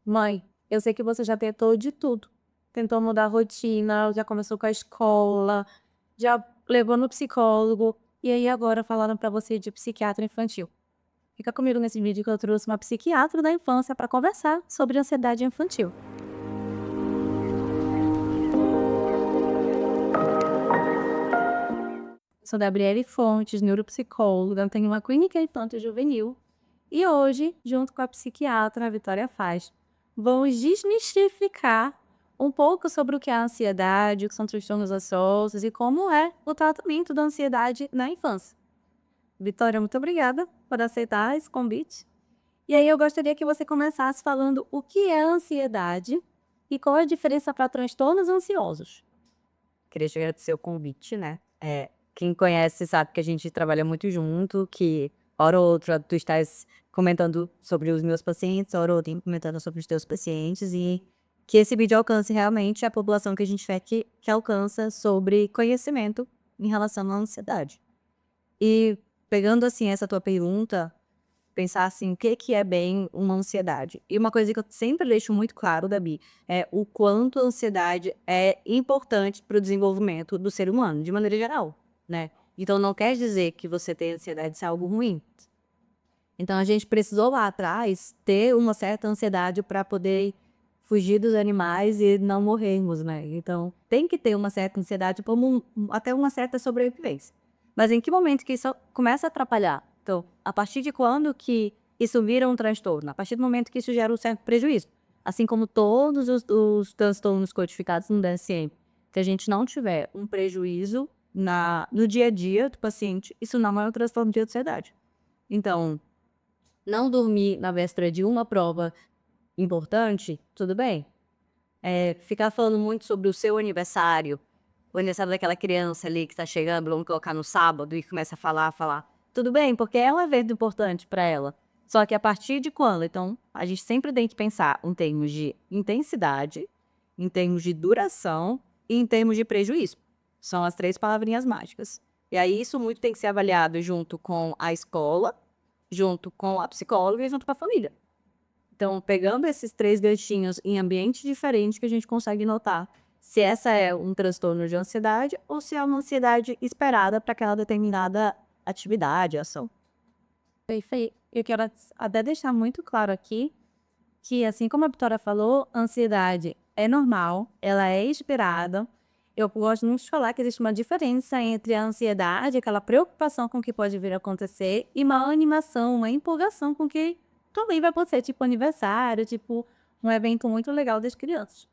Mãe, eu sei que você já tentou de tudo. Tentou mudar a rotina, já começou com a escola, já levou no psicólogo, e aí agora falaram pra você de psiquiatra infantil. Fica comigo nesse vídeo que eu trouxe uma psiquiatra da infância para conversar sobre ansiedade infantil. Sou Gabriele Fontes, neuropsicóloga, tenho uma clínica infanto-juvenil e hoje, junto com a psiquiatra Vitória Faz, vamos desmistificar um pouco sobre o que é a ansiedade, o que são transtornos ansiosos e como é o tratamento da ansiedade na infância. Vitória, muito obrigada por aceitar esse convite. E aí eu gostaria que você começasse falando o que é ansiedade e qual é a diferença para transtornos ansiosos. Queria te agradecer o convite, né. Quem conhece sabe que a gente trabalha muito junto, que hora ou outra tu estás comentando sobre os meus pacientes, hora ou outra comentando sobre os teus pacientes, e que esse vídeo alcance realmente a população que a gente quer que alcança sobre conhecimento em relação à ansiedade. E pegando, assim, essa tua pergunta, pensar assim, o que que é bem uma ansiedade? E uma coisa que eu sempre deixo muito claro, Gabi, é o quanto a ansiedade é importante para o desenvolvimento do ser humano, de maneira geral, né? Então não quer dizer que você ter ansiedade ser algo ruim. Então a gente precisou lá atrás ter uma certa ansiedade para poder fugir dos animais e não morrermos, né? Então tem que ter uma certa ansiedade como até uma certa sobrevivência. Mas em que momento que isso começa a atrapalhar? Então, a partir de quando que isso vira um transtorno? A partir do momento que isso gera um certo prejuízo. Assim como todos os transtornos codificados no DSM. Se a gente não tiver um prejuízo no dia a dia do paciente, isso não é um transtorno de ansiedade. Então, não dormir na véspera de uma prova importante, tudo bem. Ficar falando muito sobre o aniversário daquela criança ali que tá chegando, vamos colocar no sábado e começa a falar. Tudo bem, porque é um evento importante para ela. Só que a partir de quando? Então, a gente sempre tem que pensar em termos de intensidade, em termos de duração e em termos de prejuízo. São as 3 palavrinhas mágicas. E aí isso muito tem que ser avaliado junto com a escola, junto com a psicóloga e junto com a família. Então, pegando esses 3 ganchinhos em ambientes diferentes que a gente consegue notar se essa é um transtorno de ansiedade ou se é uma ansiedade esperada para aquela determinada atividade, ação. Perfeito. Eu quero até deixar muito claro aqui que, assim como a Vitória falou, a ansiedade é normal, ela é esperada. Eu gosto muito de falar que existe uma diferença entre a ansiedade, aquela preocupação com o que pode vir a acontecer, e uma animação, uma empolgação com o que também vai acontecer, tipo aniversário, tipo um evento muito legal das crianças.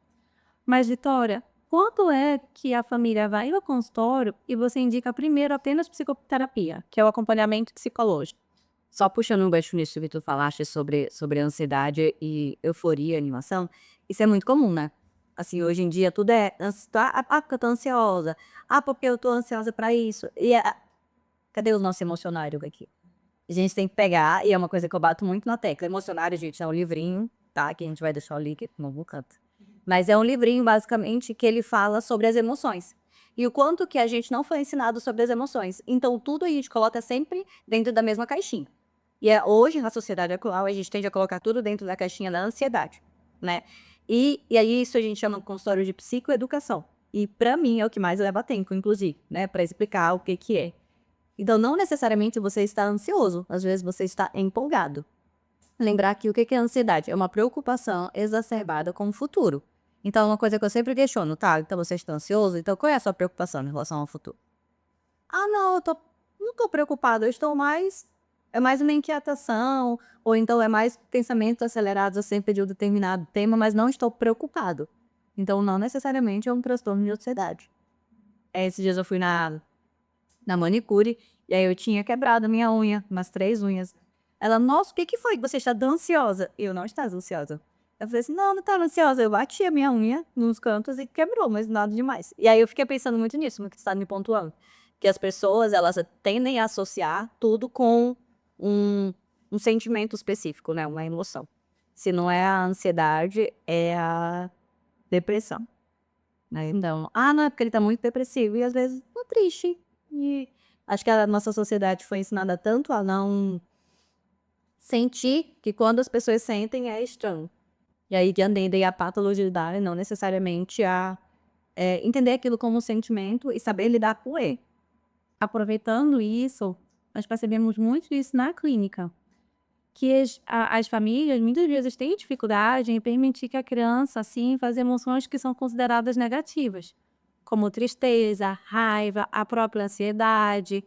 Mas, Vitória, quando é que a família vai ao consultório e você indica primeiro apenas psicoterapia, que é o acompanhamento psicológico? Só puxando um gancho nisso que tu falaste sobre ansiedade e euforia, animação, isso é muito comum, né. Assim, hoje em dia tudo é porque eu tô ansiosa, porque eu tô ansiosa pra isso, cadê o nosso emocionário aqui? A gente tem que pegar, e é uma coisa que eu bato muito na tecla, emocionário, gente, é um livrinho, tá, que a gente vai deixar o link no canto. Mas é um livrinho, basicamente, que ele fala sobre as emoções. E o quanto que a gente não foi ensinado sobre as emoções. Então, tudo a gente coloca sempre dentro da mesma caixinha. Hoje, na sociedade atual, a gente tende a colocar tudo dentro da caixinha da ansiedade, né? E aí isso a gente chama de consultório de psicoeducação. E para mim é o que mais leva tempo, inclusive, né, para explicar o que que é. Então, não necessariamente você está ansioso, às vezes você está empolgado. Lembrar que o que que é ansiedade? É uma preocupação exacerbada com o futuro. Então, uma coisa que eu sempre questiono, tá? Então você está ansioso? Então qual é a sua preocupação em relação ao futuro? Ah, não, não tô preocupado, eu estou é mais uma inquietação, ou então é mais pensamentos acelerados sempre de um determinado tema, mas não estou preocupado. Então, não necessariamente é um transtorno de ansiedade. Esses dias eu fui na manicure, e aí eu tinha quebrado a minha unha, umas 3 unhas. Ela: "Nossa, o que que foi que você está tão ansiosa?" Eu: "Não estava ansiosa." Eu falei assim: "Não, não estava ansiosa." Eu bati a minha unha nos cantos e quebrou, mas nada demais. E aí eu fiquei pensando muito nisso, no que você está me pontuando, que as pessoas elas tendem a associar tudo com um um sentimento específico, né, uma emoção. Se não é a ansiedade, é a depressão, né, então: "Ah, não, é porque ele está muito depressivo", e às vezes tá triste. E acho que a nossa sociedade foi ensinada tanto a não sentir, que quando as pessoas sentem é estranho. E aí que atendem a patologicidade, não necessariamente a entender aquilo como um sentimento e saber lidar com ele. Aproveitando isso, nós percebemos muito isso na clínica, que as famílias muitas vezes têm dificuldade em permitir que a criança, assim, faça emoções que são consideradas negativas, como tristeza, raiva, a própria ansiedade,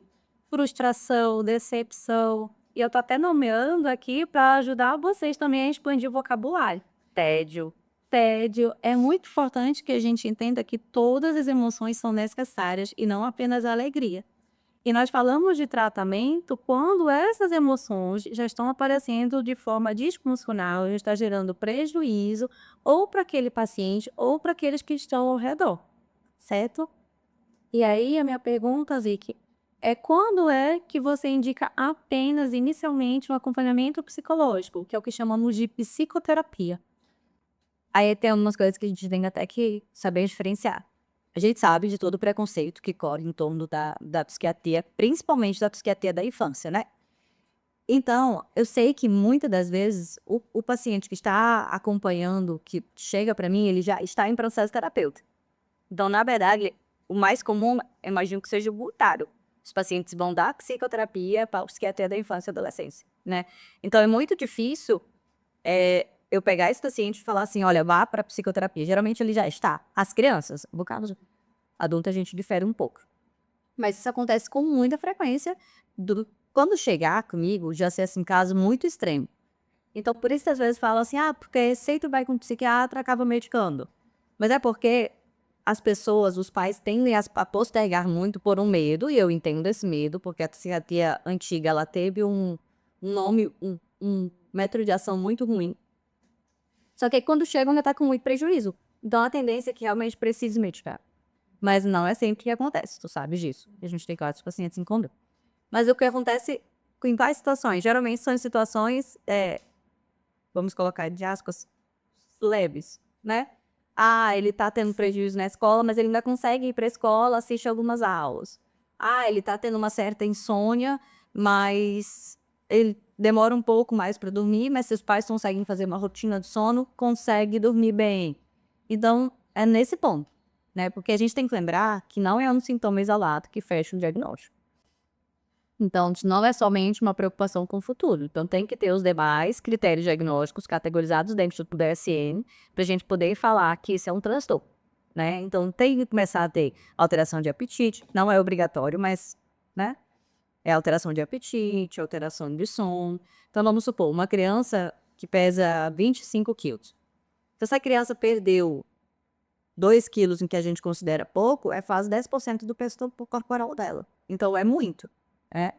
frustração, decepção. E eu tô até nomeando aqui para ajudar vocês também a expandir o vocabulário. Tédio. Tédio. É muito importante que a gente entenda que todas as emoções são necessárias e não apenas a alegria. E nós falamos de tratamento quando essas emoções já estão aparecendo de forma disfuncional, já está gerando prejuízo ou para aquele paciente ou para aqueles que estão ao redor, certo? E aí a minha pergunta, Vicky, é quando é que você indica apenas inicialmente um acompanhamento psicológico, que é o que chamamos de psicoterapia? Aí tem algumas coisas que a gente tem até que saber diferenciar. A gente sabe de todo o preconceito que corre em torno da psiquiatria, principalmente da psiquiatria da infância, né? Então, eu sei que muitas das vezes o paciente que está acompanhando, que chega para mim, ele já está em processo terapêutico. Então, na verdade, o mais comum, eu imagino que seja o contrário. Os pacientes vão dar psicoterapia para a psiquiatria da infância e adolescência, né? Então, é muito difícil eu pegar esse paciente e falar assim, olha, vá para psicoterapia. Geralmente ele já está. As crianças, no caso adulto, a gente difere um pouco. Mas isso acontece com muita frequência. Quando chegar comigo, já ser assim, caso muito extremo. Então, por isso que às vezes falam assim, porque se tu vai com um psiquiatra, acaba medicando. Mas é porque as pessoas, os pais tendem a postergar muito por um medo, e eu entendo esse medo, porque a psiquiatria antiga, ela teve um nome, um método de ação muito ruim. Só que aí quando chegam já tá com muito prejuízo. Então a tendência é que realmente precise medicar. Mas não é sempre que acontece, tu sabes disso. A gente tem vários pacientes em conduta. Mas o que acontece em quais situações? Geralmente são em situações, vamos colocar de aspas, leves, né? Ele tá tendo prejuízo na escola, mas ele ainda consegue ir pra escola, assiste algumas aulas. Ele tá tendo uma certa insônia, mas ele demora um pouco mais para dormir, mas seus pais conseguem fazer uma rotina de sono, consegue dormir bem. Então, é nesse ponto, né? Porque a gente tem que lembrar que não é um sintoma isolado que fecha o diagnóstico. Então, não é somente uma preocupação com o futuro. Então, tem que ter os demais critérios diagnósticos categorizados dentro do DSM para a gente poder falar que isso é um transtorno, né? Então, tem que começar a ter alteração de apetite. Não é obrigatório, mas, né? É alteração de apetite, alteração de sono. Então, vamos supor, uma criança que pesa 25 quilos. Se essa criança perdeu 2 quilos, em que a gente considera pouco, é quase 10% do peso corporal dela. Então, é muito.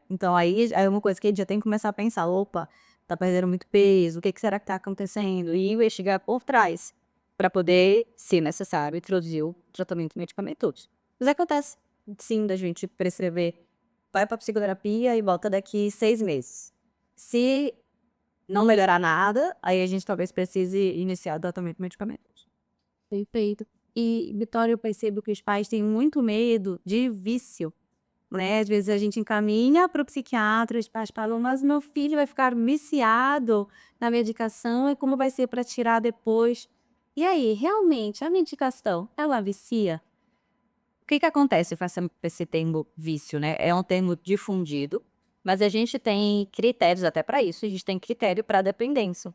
Então, aí é uma coisa que a gente já tem que começar a pensar, opa, tá perdendo muito peso, o que será que tá acontecendo? E investigar por trás, para poder, se necessário, introduzir o tratamento medicamentoso. Mas acontece, sim, da gente prescrever, vai para psicoterapia e volta daqui 6 meses. Se não melhorar nada, aí a gente talvez precise iniciar o tratamento medicamentoso. Perfeito. E, Vitória, eu percebo que os pais têm muito medo de vício, né? Às vezes a gente encaminha para o psiquiatra, os pais falam, mas meu filho vai ficar viciado na medicação e como vai ser para tirar depois? E aí, realmente, a medicação, ela vicia? O que acontece com esse termo vício, né? É um termo difundido, mas a gente tem critérios até para isso. A gente tem critério para dependência.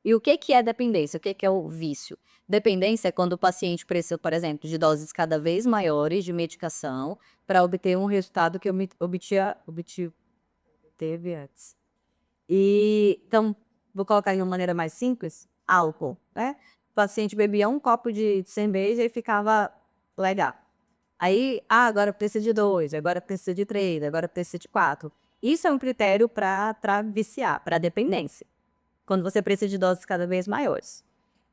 E o que é dependência? O que é o vício? Dependência é quando o paciente precisa, por exemplo, de doses cada vez maiores de medicação para obter um resultado que obteve antes. Então, vou colocar de uma maneira mais simples, álcool, né? O paciente bebia um copo de cerveja e ficava legal. Aí, agora precisa de 2, agora precisa de 3, agora precisa de 4. Isso é um critério para viciar, para dependência. Quando você precisa de doses cada vez maiores.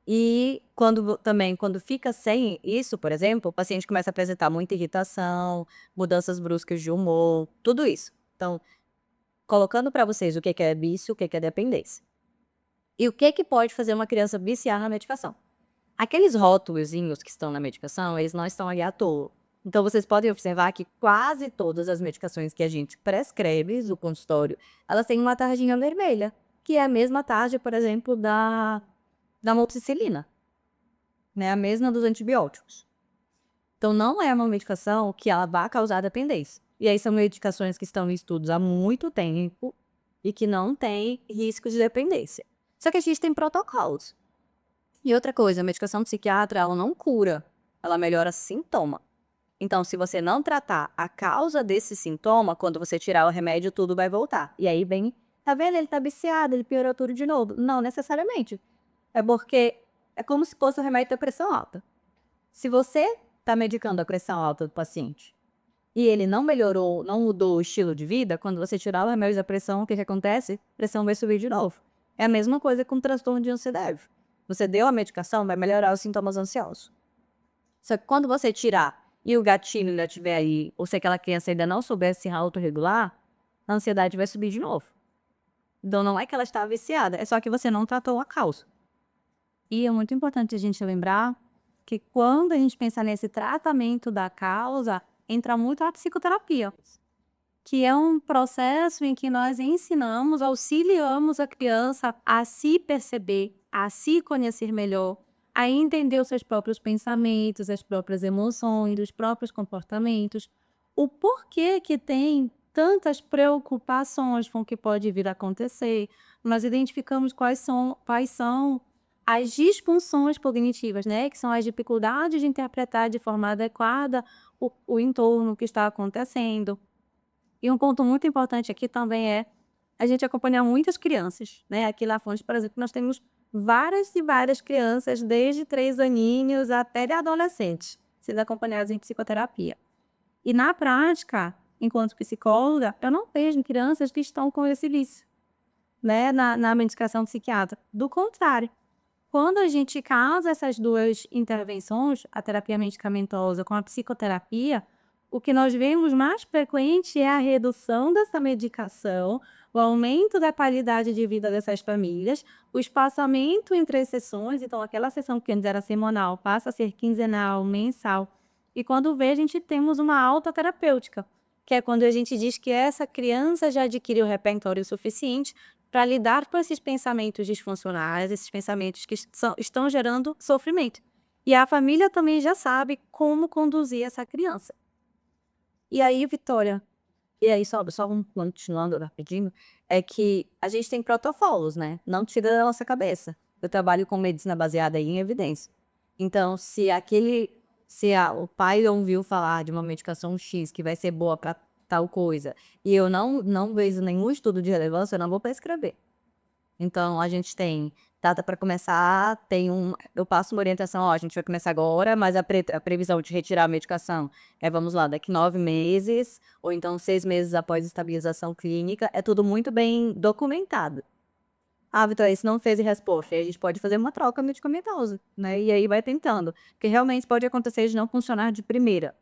E quando fica sem isso, por exemplo, o paciente começa a apresentar muita irritação, mudanças bruscas de humor, tudo isso. Então, colocando para vocês o que é vício, o que é dependência. E o que pode fazer uma criança viciar na medicação? Aqueles rótulozinhos que estão na medicação, eles não estão ali à toa. Então, vocês podem observar que quase todas as medicações que a gente prescreve no consultório, elas têm uma tarjinha vermelha, que é a mesma tarja, por exemplo, da da amoxicilina, né? A mesma dos antibióticos. Então, não é uma medicação que ela vai causar dependência. E aí são medicações que estão em estudos há muito tempo e que não têm risco de dependência. Só que existem protocolos. E outra coisa, a medicação psiquiátrica, ela não cura, ela melhora sintoma. Então, se você não tratar a causa desse sintoma, quando você tirar o remédio, tudo vai voltar. E aí vem, tá vendo? Ele tá viciado, ele piorou tudo de novo. Não necessariamente. É porque é como se fosse o remédio da pressão alta. Se você tá medicando a pressão alta do paciente e ele não melhorou, não mudou o estilo de vida, quando você tirar o remédio da pressão, o que acontece? A pressão vai subir de novo. É a mesma coisa com o transtorno de ansiedade. Você deu a medicação, vai melhorar os sintomas ansiosos. Só que quando você tirar e o gatilho ainda estiver aí, ou se aquela criança ainda não souber se autorregular, a ansiedade vai subir de novo. Então não é que ela está viciada, é só que você não tratou a causa. E é muito importante a gente lembrar que quando a gente pensa nesse tratamento da causa, entra muito a psicoterapia, que é um processo em que nós ensinamos, auxiliamos a criança a se perceber, a se conhecer melhor, a entender os seus próprios pensamentos, as próprias emoções, os próprios comportamentos, o porquê que tem tantas preocupações com o que pode vir a acontecer. Nós identificamos quais são as disfunções cognitivas, né? Que são as dificuldades de interpretar de forma adequada o entorno que está acontecendo. E um ponto muito importante aqui também é a gente acompanhar muitas crianças, né? Aqui na Fonte, por exemplo, nós temos várias e várias crianças, desde 3 aninhos até de adolescentes, sendo acompanhadas em psicoterapia. E na prática, enquanto psicóloga, eu não vejo crianças que estão com esse vício, né? Na medicação psiquiátrica. Do contrário, quando a gente casa essas duas intervenções, a terapia medicamentosa com a psicoterapia, o que nós vemos mais frequente é a redução dessa medicação, o aumento da qualidade de vida dessas famílias, o espaçamento entre as sessões, então aquela sessão que antes era semanal passa a ser quinzenal, mensal. E quando vê, a gente temos uma alta terapêutica, que é quando a gente diz que essa criança já adquiriu repertório suficiente para lidar com esses pensamentos disfuncionais, esses pensamentos que estão gerando sofrimento. E a família também já sabe como conduzir essa criança. E aí, Vitória, e aí só continuando rapidinho, é que a gente tem protocolos, né? Não tira da nossa cabeça. Eu trabalho com medicina baseada em evidência. Então, o pai ouviu falar de uma medicação X que vai ser boa para tal coisa, e eu não vejo nenhum estudo de relevância, eu não vou prescrever. Então, a gente tem data para começar, eu passo uma orientação, ó, a gente vai começar agora, mas a previsão de retirar a medicação vamos lá, daqui 9 meses, ou então 6 meses após estabilização clínica, é tudo muito bem documentado. Ah, Vitória, se não fez resposta, aí a gente pode fazer uma troca medicamentosa, né? E aí vai tentando, porque realmente pode acontecer de não funcionar de primeira.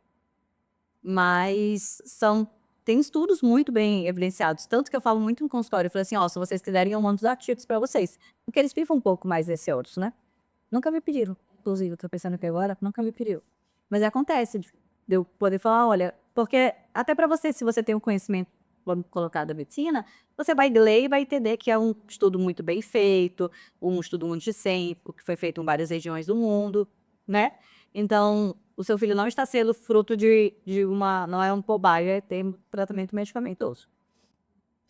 Mas tem estudos muito bem evidenciados, tanto que eu falo muito no consultório, eu falo assim, ó, se vocês quiserem eu mando os artigos para vocês, porque eles ficam um pouco mais receosos, né? Nunca me pediram, inclusive, eu tô pensando aqui agora, nunca me pediu. Mas acontece de eu poder falar, olha, porque até para você, se você tem um conhecimento, vamos colocar, da medicina, você vai ler e vai entender que é um estudo muito bem feito, um estudo multicêntrico, que foi feito em várias regiões do mundo, né? Então, o seu filho não está sendo fruto não é um cobaia, é ter tratamento medicamentoso.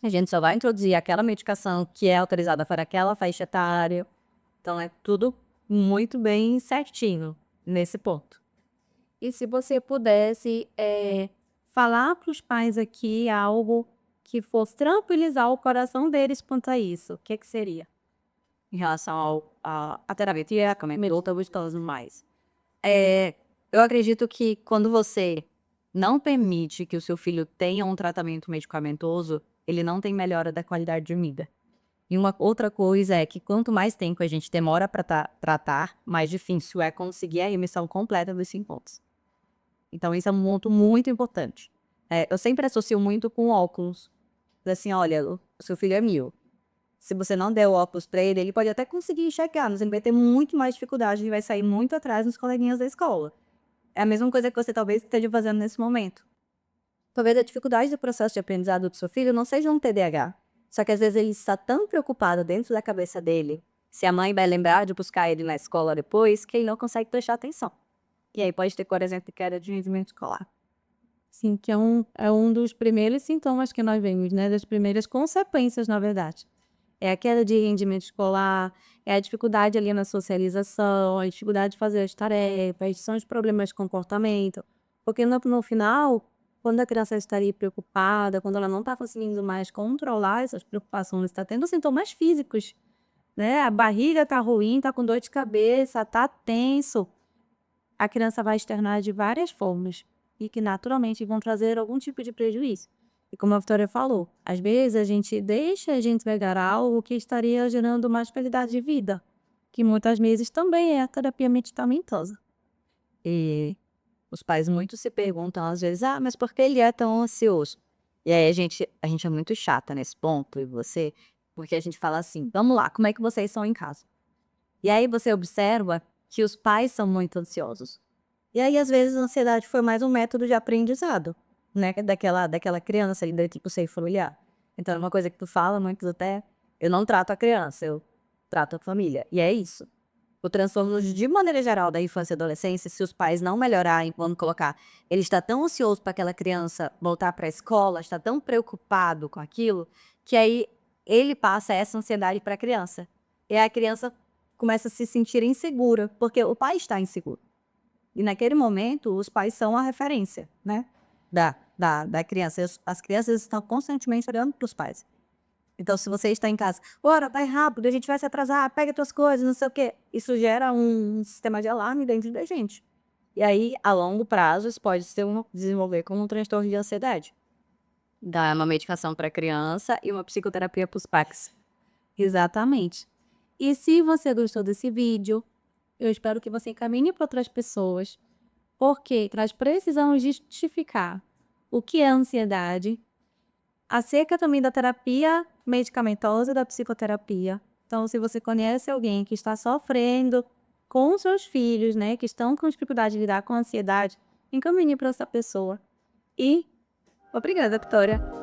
A gente só vai introduzir aquela medicação que é autorizada para aquela faixa etária. Então, é tudo muito bem certinho nesse ponto. E se você pudesse falar para os pais aqui algo que fosse tranquilizar o coração deles quanto a isso, o que seria? Em relação à terapia, como é que gostoso mais. Eu acredito que quando você não permite que o seu filho tenha um tratamento medicamentoso, ele não tem melhora da qualidade de vida. E uma outra coisa é que quanto mais tempo a gente demora para tratar, mais difícil é conseguir a remissão completa dos sintomas. Então, isso é um ponto muito importante. Eu sempre associo muito com óculos. Assim, olha, o seu filho é 1000. Se você não der o óculos para ele, ele pode até conseguir enxergar, mas ele vai ter muito mais dificuldade e vai sair muito atrás nos coleguinhas da escola. É a mesma coisa que você talvez esteja fazendo nesse momento. Talvez a dificuldade do processo de aprendizado do seu filho não seja um TDAH. Só que às vezes ele está tão preocupado dentro da cabeça dele, Se a mãe vai lembrar de buscar ele na escola depois, que ele não consegue prestar atenção. E aí pode ter, por exemplo, queda de rendimento escolar. Sim, que é um dos primeiros sintomas que nós vemos, né, das primeiras consequências, na verdade. É a queda de rendimento escolar, é a dificuldade ali na socialização, a dificuldade de fazer as tarefas, são os problemas de comportamento. Porque no final, quando a criança está ali preocupada, quando ela não está conseguindo mais controlar essas preocupações, está tendo sintomas físicos, né? A barriga está ruim, está com dor de cabeça, está tenso. A criança vai externar de várias formas e que naturalmente vão trazer algum tipo de prejuízo. E como a Vitória falou, às vezes a gente deixa de entregar algo que estaria gerando mais qualidade de vida, que muitas vezes também é a terapia medicamentosa. E os pais muito se perguntam às vezes: "Ah, mas por que ele é tão ansioso?". E aí a gente é muito chata nesse ponto, e você, porque a gente fala assim: "Vamos lá, como é que vocês são em casa?". E aí você observa que os pais são muito ansiosos. E aí, às vezes, a ansiedade foi mais um método de aprendizado, né, daquela criança ali do tipo ser familiar. Então é uma coisa que tu fala muito até: "Eu não trato a criança, eu trato a família". E é isso. O transtorno de maneira geral da infância e adolescência, se os pais não melhorarem, vamos colocar, ele está tão ansioso para aquela criança voltar para a escola, está tão preocupado com aquilo, que aí ele passa essa ansiedade para a criança. E aí a criança começa a se sentir insegura, porque o pai está inseguro. E naquele momento, os pais são a referência, né, da criança. As crianças estão constantemente olhando para os pais. Então, se você está em casa: "Bora, vai rápido, a gente vai se atrasar, pega tuas coisas, não sei o quê", isso gera um sistema de alarme dentro da gente. E aí, a longo prazo, isso pode desenvolver como um transtorno de ansiedade. Dá uma medicação para criança e uma psicoterapia para os pais. Exatamente. E se você gostou desse vídeo, eu espero que você encaminhe para outras pessoas, porque nós precisamos justificar o que é ansiedade, acerca também da terapia medicamentosa e da psicoterapia. Então, se você conhece alguém que está sofrendo com seus filhos, né, que estão com dificuldade de lidar com a ansiedade, encaminhe para essa pessoa. E obrigada, Vitória.